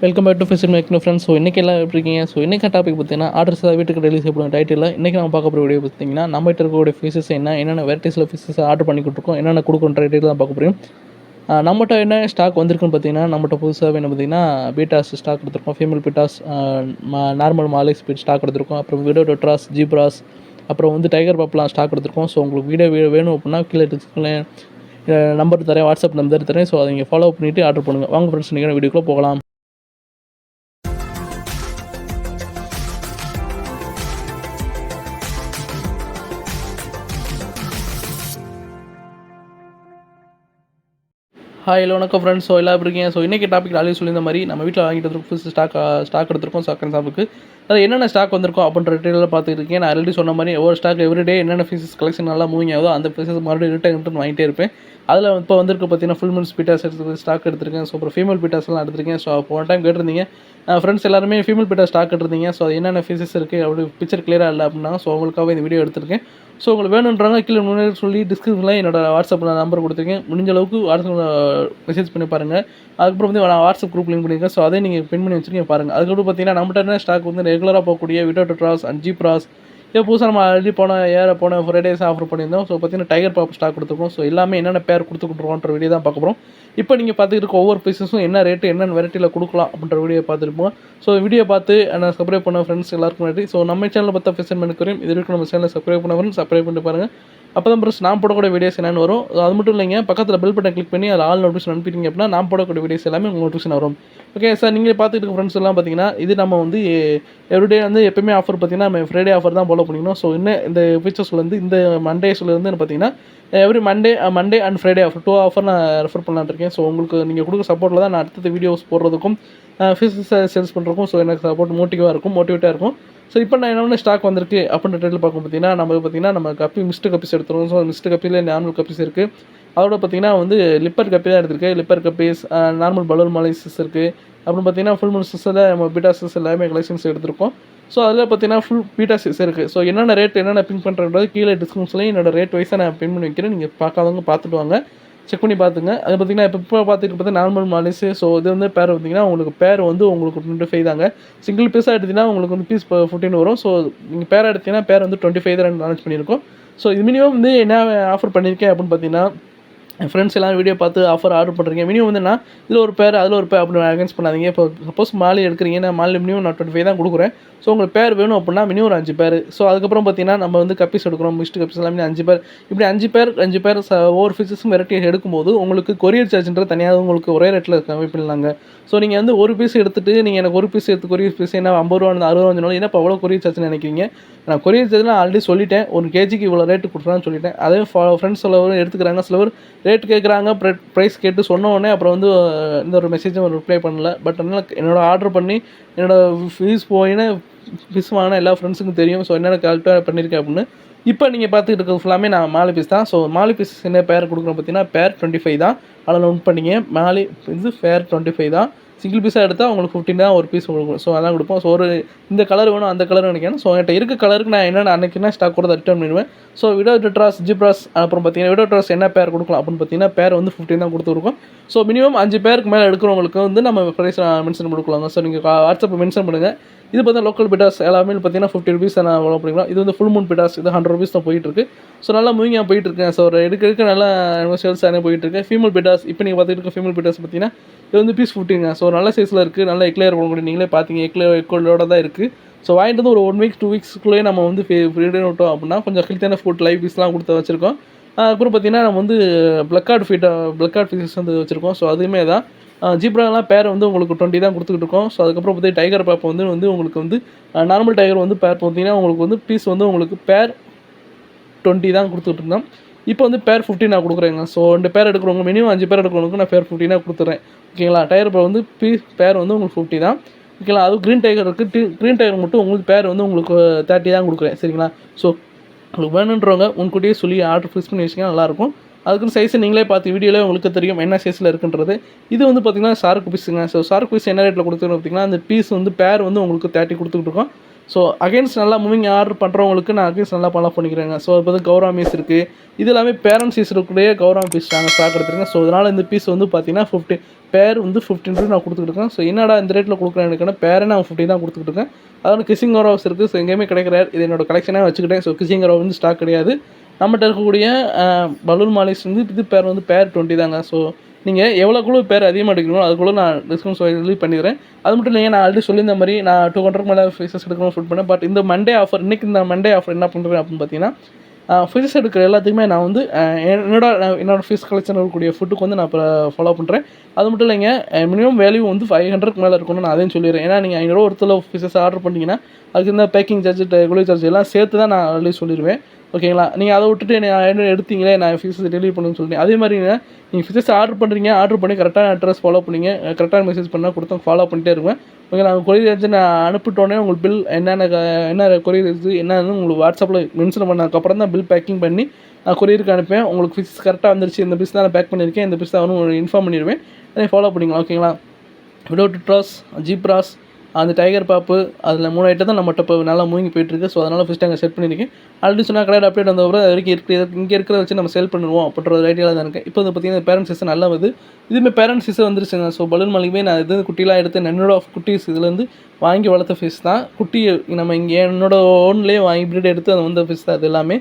Welcome back to Fisher Mac friends. So இன்றைக்கி எல்லாம் எப்படி இருக்கீங்க? ஸோ இன்றைக்கி டாபிக் பார்த்தீங்கன்னா ஆர்டர்ஸ் வீட்டுக்கு டெலிவரி செய்யப்படும் டைட்டில். இன்றைக்கி நம்ம பார்க்க போகிற வீடியோ பார்த்தீங்கன்னா நம்மகிட்ட இருக்கக்கூடிய ஃபிஷஸ் என்னென்ன வெரைட்டிஸில் ஃபிஷஸ் ஆர்டர் பண்ணி கொடுத்துருக்கோம், என்னென்ன கொடுக்குற டைட்டில் தான் பார்க்க போகிறோம். நம்மகிட்ட என்ன ஸ்டாக் வந்திருக்குன்னு பார்த்தீங்கன்னா, நம்மகிட்ட புதுசாக என்ன பார்த்தீங்கன்னா பீட்டாஸ் ஸ்டாக் எடுத்துருக்கோம், ஃபீமேல் பீட்டாஸ், நார்மல் மாலை ஸ்பீட் ஸ்டாக் எடுத்துருக்கோம், அப்புறம் விடோ டொட்ராஸ், ஜீப்ராஸ், அப்புறம் வந்து டைகர் பாப்லாம் ஸ்டாக் எடுத்துருக்கோம். ஸோ உங்களுக்கு வீடியோ வேணும் அப்படின்னா கீழே டிஸ்கிரிப்ஷனில் நம்பர் தரேன், வாட்ஸ்அப் நம்பர் தரேன். ஸோ அதை நீங்கள் ஃபாலோ பண்ணிவிட்டு ஆர்டர் பண்ணுங்கள். வாங்க ஃப்ரெண்ட்ஸ், நீங்கள் வீடியோக்குள்ளே போகலாம். ஹாய், ஹலோ, வணக்கம் ஃப்ரெண்ட்ஸ். ஸோ எல்லாம் எப்படி இருக்கீங்க? ஸோ இன்றைக்கி டாபிக் ஆல்ரெடி சொல்லியிருந்த மாதிரி நம்ம வீட்டில் வாங்கிட்டு வந்து ஸ்டாக் எடுத்திருக்கோம் செகண்ட் ஷாப்புக்கு. அது என்னென்ன ஸ்டாக் வந்திருக்கும் அப்படின்ற டீட்டெயிலாக பார்த்துட்டு இருக்கேன். நான் ஆல்ரெடி சொன்ன மாதிரி ஒவ்வொரு ஸ்டாக் எவ்ரிடே என்னென்ன பீசஸ் கலெக்ஷன் நல்லா மூவிங் ஆகுதோ அந்த பீசஸ் மறுபடியும் ரிட்டர்ன் வாங்கிட்டே இருப்பேன். அதில் இப்போ வந்திருக்கு பார்த்தீங்கன்னா ஃபுல் மூன்ஸ் பீட்டாஸ் ஸ்டாக் எடுத்திருக்கேன். ஸோ அப்புறம் ஃபீமேல் பீட்டாஸ்லாம் எடுத்திருக்கேன். ஸோ போன டைம் கேட்டிருந்தீங்க ஃப்ரெண்ட்ஸ் எல்லாருமே ஃபீமேல் பீட்டாஸ் ஸ்டாக் எடுத்திருந்தீங்க. ஸோ அது என்னென்ன ஃபீசஸ் இருக்குது அப்படி பிக்சர் கிளியராக இல்லை அப்படின்னா ஸோ உங்களுக்காக இந்த வீடியோ எடுத்திருக்கேன். ஸோ உங்களுக்கு வேணுன்றாங்க கீழே முன்னாடி சொல்லி டிஸ்கிரிப்ஷனில் என்னோட வாட்ஸ்அப்பில் நம்பர் கொடுத்துருக்கேன். முடிஞ்ச அளவுக்கு வாட்ஸ்அப்பில் மெசேஜ் பண்ணி பாருங்கள். அதுக்கப்புறம் வந்து நான் வாட்ஸ்அப் குரூப் லிங்க் பண்ணியிருக்கேன். ஸோ அதை நீங்கள் பின் பண்ணி வச்சுருக்கீங்க பாருங்கள். அதுக்கப்புறம் பார்த்தீங்கன்னா நம்மகிட்ட என்ன ஸ்டாக் வந்து ரெகுலராக போகக்கூடிய விடோ டொட்ராஸ் அண்ட் ஜீப்ராஸ், இப்போ புதுசாக நம்ம ஆல்ரெடி போன ஃப்ரைடேஸ் ஆஃபர் பண்ணியிருந்தோம். ஸோ பார்த்தீங்கன்னா டைகர் பாப் ஸ்டாக் கொடுத்துருக்கோம். ஸோ எல்லாமே என்னென்ன பேர் கொடுத்துருக்கோன்ற வீடியோ தான் பார்க்க போகிறோம். இப்போ நீங்கள் பார்த்துட்டு இருக்க ஒவ்வொரு பீஸஸும் என்ன ரேட்டு என்னென்ன வெரைட்டியில் கொடுக்கலாம் அப்படின்ற வீடியோ பார்த்துருப்போம். ஸோ வீடியோ பார்த்து நான் சப்ஸ்கிரைப் பண்ண ஃப்ரெண்ட்ஸ் எல்லாருக்கும் நன்றி. ஸோ நம்ம சேனலில் பார்த்தா ஃபிஷர் மேன் குறையும் இது வரைக்கும் நம்ம சேனலில் சப்ஸ்கிரைப் பண்ண ஃப்ரெண்ட்ஸ் சப்ஸ்கிரைப் பண்ணி பாருங்கள். அப்போ தான் ப்ளஸ் நான் போடக்கூடிய வீடியோஸ் என்னென்னு வரும். அது மட்டும் இல்லைங்க, பக்கத்தில் பெல் பட்டன் கிளிக் பண்ணி அதில் ஆல் நோட்டிஃபிகேஷன் அனுப்பிட்டீங்க அப்படின்னா நான் போடக்கூடிய வீடியோஸ் எல்லாமே உங்களுக்கு நோட்டிஃபிகேஷன் வரும். ஓகே சார், நீங்கள் பார்த்துட்டு இருக்க ஃப்ரெண்ட்ஸ் எல்லாம் பார்த்தீங்கன்னா இது நம்ம வந்து எவ்ரிடே வந்து எப்போயுமே ஆஃபர் பார்த்தீங்கன்னா நம்ம ஃப்ரைடே ஆஃபர் தான் ஃபாலோ பண்ணிக்கணும். ஸோ இன்னும் இந்த ஃபீச்சர்ஸ்லேருந்து இந்த மண்டேஸ்லேருந்து பார்த்தீங்கன்னா every Monday and Friday offer 2 offer நான் ரெஃபர் பண்ணலான்னு இருக்கேன். ஸோ உங்களுக்கு நீங்கள் கொடுக்க சப்போர்ட்டில் தான் நான் அடுத்த வீடியோஸ் போடுறதுக்கும் ஃபீஸஸ் சேல்ஸ் பண்ணுறதுக்கும் ஸோ எனக்கு சப்போர்ட் மோட்டிவேட்டாக இருக்கும். ஸோ இப்போ நான் என்னென்ன ஸ்டாக் வந்திருக்கு அப்படின்ற டேட்டில் பார்க்க பார்த்தீங்கன்னா நம்ம கப்பி மிஸ்டு கப்பீஸ் எடுத்துருவோம். ஸோ மிஸ்டு கப்பியில் நார்மல் கப்பீஸ் இருக்குது. அதோட பார்த்தீங்கன்னா வந்து லிப்பர் கப்பி தான் எடுத்திருக்கு. லிப்பர் கப்பீஸ், நார்மல் பலூன் மாலைசஸ் இருக்குது. அப்புறம் பார்த்தீங்கன்னா ஃபுல் மூன்ஸில் நம்ம பீட்டாசஸ் எல்லாமே கலெக்ஷன்ஸ் எடுத்திருக்கோம். ஸோ அதில் பார்த்தீங்கன்னா ஃபுல் பீட்டாசஸ் இருக்குது. ஸோ என்னென்ன ரேட் என்னென்ன பின் பண்ணுறது கீழே டிஸ்கிரிப்ஷன்லையும் என்னோட ரேட் வைஸாக நான் பின் பண்ணி வைக்கிறேன். நீங்கள் பார்க்காதவங்க பார்த்துட்டு வாங்க, செக் பண்ணி பார்த்துங்க. அது பார்த்தீங்கன்னா இப்போ பார்த்துட்டு நார்மல் மாலிஸு. ஸோ இது வந்து பேர் பார்த்தீங்கன்னா உங்களுக்கு பேர் வந்து உங்களுக்கு 25 தாங்க. சிங்கிள் பீஸாக எடுத்திங்கன்னா உங்களுக்கு வந்து பீஸ் 15 வரும். ஸோ நீங்கள் பேர் எடுத்திங்கன்னா பேர் வந்து 25 தான் லான்ச் பண்ணியிருக்கோம். ஸோ இது மினிமம் வந்து என்ன ஆஃபர் பண்ணியிருக்கேன் அப்படின்னு பார்த்தீங்கன்னா, என் ஃப்ரெண்ட்ஸ் எல்லாம் வீடியோ பார்த்து ஆஃபர் ஆர்டர் பண்ணுறீங்க. மினிமம் வந்து நான் இதில் ஒரு பேர் அதில் ஒரு பேர் அப்படின்னு அகேன்ஸ் பண்ணாதீங்க. இப்போ சப்போஸ் மாலை எடுக்கிறீங்கன்னா மாலை மினிமம் நான் 25 தான் கொடுக்குறேன். ஸோ உங்களுக்கு பேர் வேணும் அப்படின்னா மினிமம் ஒரு 5 பேர். ஸோ அதுக்கப்புறம் பார்த்தீங்கன்னா நம்ம வந்து கப்பீஸ் எடுக்கிறோம், மிஸ்டு கப்பீஸ் எல்லாமே 5 பேர். இப்படி 5 பேர் ஒவ்வொரு ஃபீஸஸும் வெரைட்டி எடுக்கும்போது உங்களுக்கு கொரியர் சார்ஜ்ன்றது தனியாக உங்களுக்கு ஒரே ரேட்டில் கம்மி பண்ணலாங்க. ஸோ நீங்கள் வந்து ஒரு பீஸ் எடுத்துகிட்டு நீங்கள் எனக்கு ஒரு பீஸ் எடுத்து கொரியர் பீஸ் என்ன 50 ரூபா 60 ரூபா என்ன இப்போ அவ்வளோ கொரியர் சார்ஜ்னு நினைக்கிறீங்க? நான் கொரியர் சார்ஜ் நான் ஆல்ரெடி சொல்லிட்டேன், ஒரு கேஜிக்கு இவ்வளோ ரேட்டு கொடுக்குறான்னு சொல்லிட்டேன். அதே ஃப்ரெண்ட்ஸ் சிலவர் எடுத்துக்கிறாங்க, சிலவர் ரேட் கேட்குறாங்க, ப்ரைஸ் கேட்டு சொன்ன உடனே அப்புறம் வந்து இந்த ஒரு மெசேஜும் ரிப்ளை பண்ணல. பட் அதனால் என்னோட ஆர்டர் பண்ணி என்னோடய ஃபீஸ் போயின்னு ஃபீஸ் வாங்கினா எல்லா ஃப்ரெண்ட்ஸுக்கும் தெரியும். ஸோ என்னென்ன கரெக்டாக பண்ணியிருக்கேன் அப்படின்னு. இப்போ நீங்கள் பார்த்துக்கிட்டு இருக்கிறது ஃபுல்லாமே நான் மாலை பீஸ் தான். ஸோ மாலை பீஸ் என்ன பேர் கொடுக்குறோம் பார்த்தீங்கன்னா பேர் 25 தான். அதில் நோட் பண்ணிங்க, மாலை இது பேர் 25 தான். சிங்கிள் பீஸாக எடுத்தால் உங்களுக்கு 15 தான் ஒரு பீஸ் கொடுக்கும். ஸோ அதான் கொடுப்போம். ஸோ ஒரு இந்த கலர் வேணும் அந்த கலர் நினைக்கிறேன். ஸோ என்கிட்ட இருக்க கலருக்கு நான் என்னென்ன அன்றைக்கினா ஸ்டாக் கூட ரிட்டர்ன் பண்ணிடுவேன். ஸோ விடோ டொட்ராஸ், ஜிப்ராஸ், அப்புறம் பார்த்தீங்கன்னா விடோ டொட்ராஸ் என்ன பேர் கொடுக்கலாம் அப்படின்னு பார்த்தீங்கன்னா பேர் வந்து 15 தான் கொடுத்துருக்கோம். ஸோ மினிமம் 5 பேருக்கு மேலே எடுக்கிறவங்களுக்கு வந்து நம்ம ப்ரைஸ் மென்ஷன் கொடுக்கலாங்க. ஸோ நீங்கள் வாட்ஸ்அப்பில் மென்ஷன் பண்ணுங்கள். இது பார்த்தா லோக்கல் பிட்டாஸ் எல்லாமே பார்த்தீங்கன்னா 50 ருபீஸ் நான் அவ்வளோ பண்ணிக்கலாம். இது வந்து ஃபுல் மூன் பிட்டாஸ், இது 100 ருபீஸ் தான் போயிட்டுருக்கு. ஸோ நல்லா மூவிங்காக போயிட்டுருக்கேன். ஸோ எடுக்க நல்லா சேல்ஸ் ஆனே போயிட்டுருக்கு. ஃபீமேல் பிட்டாஸ் இப்போ நீங்கள் பார்த்துட்டு இருக்க ஃபீமேல் பிட்டாஸ் பார்த்தீங்கன்னா இது வந்து பீஸ் 15ங்க. ஸோ நல்ல சைஸில் இருக்குது, நல்லா எக்லேயர் பண்ணக்கூடிய நீங்களே பார்த்தீங்க எக்கோலோட தான் இருக்குது. ஸோ வாங்கிட்டு வந்து ஒரு 1 வீக் 2 வீக்ஸ்க்குள்ளேயே நம்ம வந்து ஃப்ரீடே விட்டோம் அப்படின்னா கொஞ்சம் ஹெல்த்தியான ஃபுட் லைவ் பீஸ்லாம் கொடுத்து வச்சுருக்கோம். அப்புறம் பார்த்தீங்கன்னா நம்ம வந்து பிளக் கார்டு ஃபீச்சர்ஸ் வந்து வச்சுருக்கோம். ஸோ அதுவுமே தான் ஜீப்ராலாம் பேர் வந்து உங்களுக்கு 20 தான் கொடுத்துக்கிட்டு இருக்கோம். ஸோ அதுக்கப்புறம் பார்த்தீங்கன்னா டைகர் பேப் வந்து உங்களுக்கு வந்து நார்மல் டைகர் வந்து பேர் பார்த்தீங்கன்னா உங்களுக்கு வந்து பீஸ் வந்து உங்களுக்கு பேர் 20 தான் கொடுத்துட்டு இருந்தோம். இப்போ வந்து பேர் 15 நான் கொடுக்குறேங்க. ஸோ 2 பேர் எடுக்கிறவங்க மினிமம் 5 பேர் எடுக்கிறவங்களுக்கு நான் பேர் 15 கொடுத்துட்றேன். ஓகேங்களா? டைகர் பேர் வந்து பேர் வந்து உங்களுக்கு 50 தான். ஓகேங்களா? அது க்ரீன் டைகர் இருக்குது. க்ரீன் டைகர் மட்டும் உங்களுக்கு பேர் வந்து உங்களுக்கு 30 தான் கொடுக்குறேன். சரிங்களா? ஸோ உங்களுக்கு வேணுன்றவங்க முன்கூட்டியே சொல்லி ஆர்டர் ஃபிக்ஸ் பண்ணி வச்சிங்கன்னா நல்லாயிருக்கும். அதுக்குன்னு சைஸை நீங்களே பார்த்து வீடியோவில் உங்களுக்கு தெரியும் என்ன சைஸில் இருக்குன்றது. இது வந்து பார்த்திங்கன்னா ஷார்க் பீஸுங்க. ஸோ ஷார்க் பீஸ் என்ன ரேட்டில் கொடுத்துருக்கோம் பார்த்திங்கன்னா அந்த பீஸ் வந்து பேர் வந்து உங்களுக்கு 30 கொடுத்துக்கிட்டு இருக்கோம். ஸோ அகைன்ஸ்ட் நல்லா மூவிங் ஆர்டர் பண்ணுறவங்களுக்கு நான் அகைன்ஸ்ட் நல்லா ஃபாலோ பண்ணிக்கிறேங்க. ஸோ அது பார்த்து கௌரவா மீஸ் இருக்குது. இது எல்லாமே பேரண்ட் சீஸ் இருக்கக்கூடிய கௌரவா பீஸ் நாங்கள் ஸ்டாக் எடுத்துருக்கேன். ஸோ இதனால் இந்த பீஸ் வந்து பார்த்தீங்கன்னா 50 பேர் வந்து 15 நான் கொடுத்துக்கிட்டு இருக்கேன். ஸோ என்னடா இந்த ரேட்டில் கொடுக்குறேன் எனக்குன்னா பேரை நான் 50 தான் கொடுத்துக்கிட்டு இருக்கேன். அதோட கிசிங் கௌரவாஸ் இருக்குது. ஸோ எங்கேயுமே கிடைக்கிற இது என்னோட கலெக்ஷனாக வச்சுக்கிட்டேன். ஸோ கிசிங் கௌரவா வந்து ஸ்டாக் கிடையாது. நம்மகிட்ட இருக்கக்கூடிய பலூன் மாலிஸ் வந்து இது பேர் வந்து பேர் 20 தாங்க. ஸோ நீங்கள் எவ்வளோக்குள்ள பேர் அதிகமாக எடுக்கணும் அதுக்குள்ளே நான் டிஸ்கவுண்ட் ரிலீவ் பண்ணிடுறேன். அது மட்டும் இல்லைங்க, நான் ஆல்ரெடி சொல்லியிருந்த மாதிரி நான் 200 மேலே ஃபீஸஸ் எடுக்கணும்னு ஷூட் பண்ணேன். பட் இந்த மண்டே ஆஃபர் இன்றைக்கி இந்த மண்டே ஆஃபர் என்ன பண்ணுறேன் அப்படின்னு பார்த்தீங்கன்னா ஃபீஸ் எடுக்கிற எல்லாத்துக்குமே நான் வந்து என்னோட ஃபீஸ் கலெக்ஷன் இருக்கக்கூடிய ஃபுட்டுக்கு வந்து நான் இப்போ ஃபாலோ பண்ணுறேன். அது மட்டும் இல்லைங்க, மினிமம் வேல்யூ வந்து 500க்கு மேலே இருக்கணும்னு நான் அதையும் சொல்லிடுறேன். ஏன்னா நீங்கள் 500 ஒருத்தர் ஃபீஸஸ் ஆர்டர் பண்ணிங்கன்னா அதுக்கு இந்த பேக்கிங் சார்ஜ் டெலிவரி சார்ஜ் எல்லாம் சேர்த்து தான் நான் ஆல்ரெடி சொல்லிடுவேன். ஓகேங்களா? நீங்கள் அதை விட்டுட்டு என்ன எடுத்தீங்களே நான் ஃபீஸஸ் டெலிவரி பண்ணுன்னு சொல்லிட்டேன். அதே மாதிரிங்க நீங்கள் ஃபீஸஸ் ஆர்டர் பண்ணுறீங்க, ஆர்டர் பண்ணி கரெக்டான அட்ரஸ் ஃபாலோ பண்ணிங்க, கரெக்டான மெசேஜ் பண்ணால் கொடுத்தோம் ஃபாலோ பண்ணிட்டே இருப்பேன். ஓகே, நான் கொரியர் ஏஜென்ட் நான் அனுப்பிட்டோன்னே உங்களுக்கு பில் என்ன கொரியர் இது என்னன்னு உங்களுக்கு வாட்ஸ்அப்பில் மென்ஷன் பண்ணதுக்கப்புறம் தான் பில் பேக்கிங் பண்ணி நான் கொரியருக்கு அனுப்பேன். உங்களுக்கு ஃபீஸ் கரெக்டாக வந்துருச்சு, இந்த பீஸ் தான் நான் பேக் பண்ணியிருக்கேன், இந்த பீஸ் தான் வரும் இன்ஃபார்ம் பண்ணிடுவேன். அதை ஃபாலோ பண்ணிக்கலாம். ஓகேங்களா? விடோட் ட்ராஸ், ஜீப்ராஸ், அந்த டைகர் பாப்பு அதில் 3 ஐட்டம் தான் நம்மகிட்ட இப்போ நல்லா மூவிங் போயிட்டுருக்கு. ஸோ அதனால் ஃபஸ்ட்டு அங்கே செட் பண்ணியிருக்கேன். ஆல்ரெடி சொன்னால் கடையில் அப்டேட் வந்தவரை அது வரைக்கும் இங்கே இருக்கிறத வச்சு நம்ம சேல் பண்ணுவோம் அப்படின்ற ஒரு ஐடியாவில் தான் இருக்கேன். இப்போ வந்து பார்த்தீங்கன்னா பேரண்ட் சீசன் நல்லா வருது. இதுவுமே பேரண்ட் சீசன் வந்துருச்சுங்க. ஸோ பலூன் மளிகைமே நான் இது குட்டிலாம் எடுத்து என்னோட குட்டீஸ் இதுலேருந்து வாங்கி வளர்த்த ஃபீஸ் தான். குட்டி நம்ம இங்கே என்னோட ஓன்லேயே வாங்கி ப்ரீட் எடுத்து அது வந்த ஃபீஸ் தான். அது எல்லாமே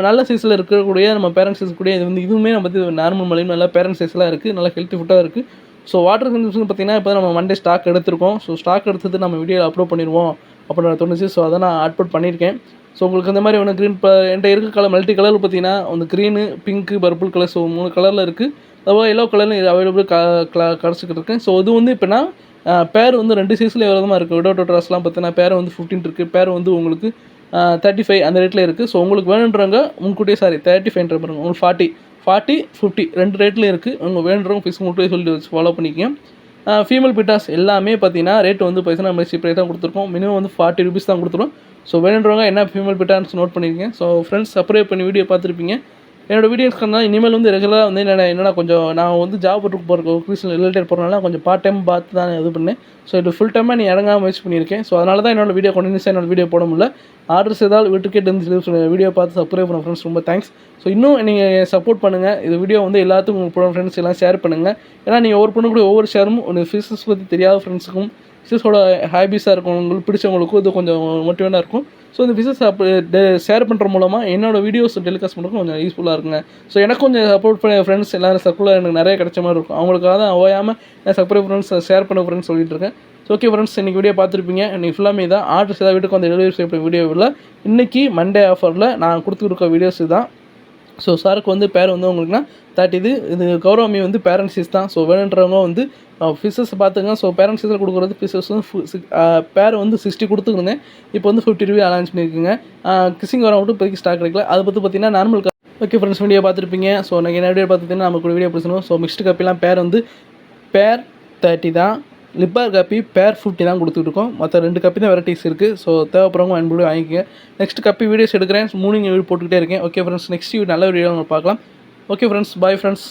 நல்ல சைஸில் இருக்கக்கூடிய நம்ம பேரண்ட் சைஸ் கூடிய இது வந்து இதுவுமே நம்ம வந்து நார்மல் மளிகை நல்லா பேரண்ட் சைஸ்லாம் இருக்குது, நல்லா ஹெல்த்தி ஃபுட்டாக இருக்குது. ஸோ வாட்டர் கன்சம்ஷன் பார்த்திங்கன்னா இப்போ நம்ம மண்டே ஸ்டாக் எடுத்திருக்கோம். ஸோ ஸ்டாக் எடுத்தது நம்ம வீடியோவில் அப்லோட் பண்ணிடுவோம் அப்படின்னு தோணுச்சு. ஸோ அதை நான் அப்லோட் பண்ணியிருக்கேன். ஸோ உங்களுக்கு இந்த மாதிரி ஒன்று க்ரீன் இப்போ என்கிட்ட இருக்க கலர் மல்டி கலர் பார்த்தீங்கன்னா அந்த green, pink, purple colour, so 3 கலரில் இருக்குது. அதுபோல் எல்லோ கலரில் அவைலபிள் கிடச்சிக்கிட்டு இருக்கேன். ஸோ இது வந்து இப்போனா பேர் வந்து 2 சைஸில் விதமாக இருக்குது. விடோட் ட்ராஸ்லாம் பார்த்தீங்கன்னா பேர் வந்து 15 இருக்குது, பேர் வந்து உங்களுக்கு 35 அந்த ரேட்டில் இருக்குது. ஸோ உங்களுக்கு வேணுன்றவங்க முன்கூட்டியே 35 பாருங்க, உங்களுக்கு 40, 50 2 ரேட்லேயும் இருக்குது. உங்கள் வேணுன்றவங்க ஃபீஸ் முன்கூட்டியே சொல்லி வச்சு ஃபாலோ பண்ணிக்கோங்க. ஃபீமேல் பிட்டாஸ் எல்லாமே பார்த்தீங்கன்னா ரேட் வந்து பார்த்தீங்கன்னா நம்ம சீப் ரேட் தான் கொடுத்துருக்கோம். மினிமம் வந்து 40 rupees தான் கொடுத்துருவோம். ஸோ வேணுன்றவங்க என்ன ஃபீமேல் பிட்டாஸ் நோட் பண்ணிக்கோங்க. ஸோ ஃப்ரெண்ட்ஸ் சப்ஸ்கிரைப் பண்ணி வீடியோ பார்த்துருப்பீங்க. என்னோடய வீடியோஸ்க்கு தான் இனிமேல் வந்து ரெகுலராக வந்து என்னென்னா கொஞ்சம் நான் வந்து ஜாப் ஒர்க்கு போகிற ரிலேட்டட் போகிறனால கொஞ்சம் பார்ட் டைம் பார்த்து தான் இது பண்ணேன். ஸோ இது ஃபுல் டைமாக நீ இறங்காமல் முயற்சி பண்ணியிருக்கேன். ஸோ அதனால தான் என்னோட வீடியோ கண்டினியூஸாக என்னோட வீடியோ போட முடியல. ஆர்டர்ஸ் ஏதாவது வீட்டுக்கே வந்து வீடியோ பார்த்து சப்ஸ்கிரைப் பண்ண ஃப்ரெண்ட்ஸ் ரொம்ப தேங்க்ஸ். ஸோ இன்னும் நீங்கள் சப்போர்ட் பண்ணுங்கள். இது வீடியோ வந்து எல்லாத்துக்கும் உங்கள் ஃப்ரெண்ட்ஸ் எல்லாம் ஷேர் பண்ணுங்கள். ஏன்னா நீங்கள் ஒவ்வொரு பண்ணக்கூடிய ஒவ்வொரு ஷேரும் ஒரு ஃபிசிக்ஸ் பற்றி தெரியாத ஃப்ரெண்ட்ஸுக்கும் ஃபிசிக்ஸோட ஹாபிஸாக இருக்கும் உங்களுக்கு பிடிச்சவங்களுக்கும் இது கொஞ்சம் மோட்டிவேட்டாக இருக்கும். ஸோ இந்த ஃபிசிக்ஸ் ஷேர் பண்ணுற மூலமாக என்னோடய வீடியோஸ் டெலிகாஸ்ட் பண்ணுறதுக்கு கொஞ்சம் யூஸ்ஃபுல்லாக இருக்குங்க. ஸோ எனக்கு கொஞ்சம் சப்போர்ட் பண்ண ஃப்ரெண்ட்ஸ் எல்லோரும் சர்க்குலர் எனக்கு நிறைய கிடைச்ச மாதிரி இருக்கும். அவங்களுக்காக தான் ஓயாமல் நான் சப்ஸ்கிரைப் ஃப்ரெண்ட்ஸ் ஷேர் பண்ண ஃப்ரெண்ட்ஸ் சொல்லிட்டு இருக்கேன். ஸோ ஓகே ஃப்ரெண்ட்ஸ், இன்றைக்கி வீடியோ பார்த்துருப்பீங்க. இன்றைக்கி ஃபுல்லாமே தான் ஆர்டர்ஸ் ஏதாவது வீட்டுக்கு வந்து டெலிவரி செய்யப்பட்ட வீடியோ இல்லை. இன்றைக்கி மண்டே ஆஃபரில் நான் கொடுத்துருக்க வீடியோஸ் தான். ஸோ சாருக்கு வந்து பேர் வந்து உங்களுக்குன்னா 30 இது கௌரவமி வந்து பேரண்ட் சீஸ் தான். ஸோ வேணுன்றவங்க வந்து ஃபீஸஸ் பார்த்துங்க. ஸோ பேரண்ட் சீஸில் கொடுக்குறது ஃபீஸஸ் வந்து பேர் வந்து 60 கொடுத்துருந்தேன். இப்போ வந்து 50 ரூபா அலான்ஸ் பண்ணியிருக்குங்க. கிசிங் வர மட்டும் இப்போதைக்கு ஸ்டாக் கிடைக்கல. அதை பற்றி பார்த்தீங்கன்னா நார்மல் ஓகே ஃப்ரெண்ட்ஸ், வீடியோ பார்த்துருப்பீங்க. ஸோ எனக்கு என்ன வீடியோ பார்த்துட்டீங்கன்னா நமக்கு வீடியோ பிடிச்சணும். ஸோ மிக்ஸ்டு கப்பிலாம் பேர் வந்து பேர் 30 தான். லிப்பார் காப்பி பேர் 50 தான் கொடுத்துட்ருக்கோம். மற்ற 2 கப்பி தான் வெரைட்டிஸ் இருக்குது. ஸோ தேவைப்படுறவங்க அன்போடு வாங்கிக்கங்க. நெக்ஸ்ட் கப்பி வீடியோஸ் எடுக்கிறேன். 3 வீடியோ போட்டுக்கிட்டே இருக்கேன். ஓகே ஃப்ரெண்ட்ஸ், நெக்ஸ்ட் நல்ல வீடியோ பார்க்கலாம். Okay friends, bye friends.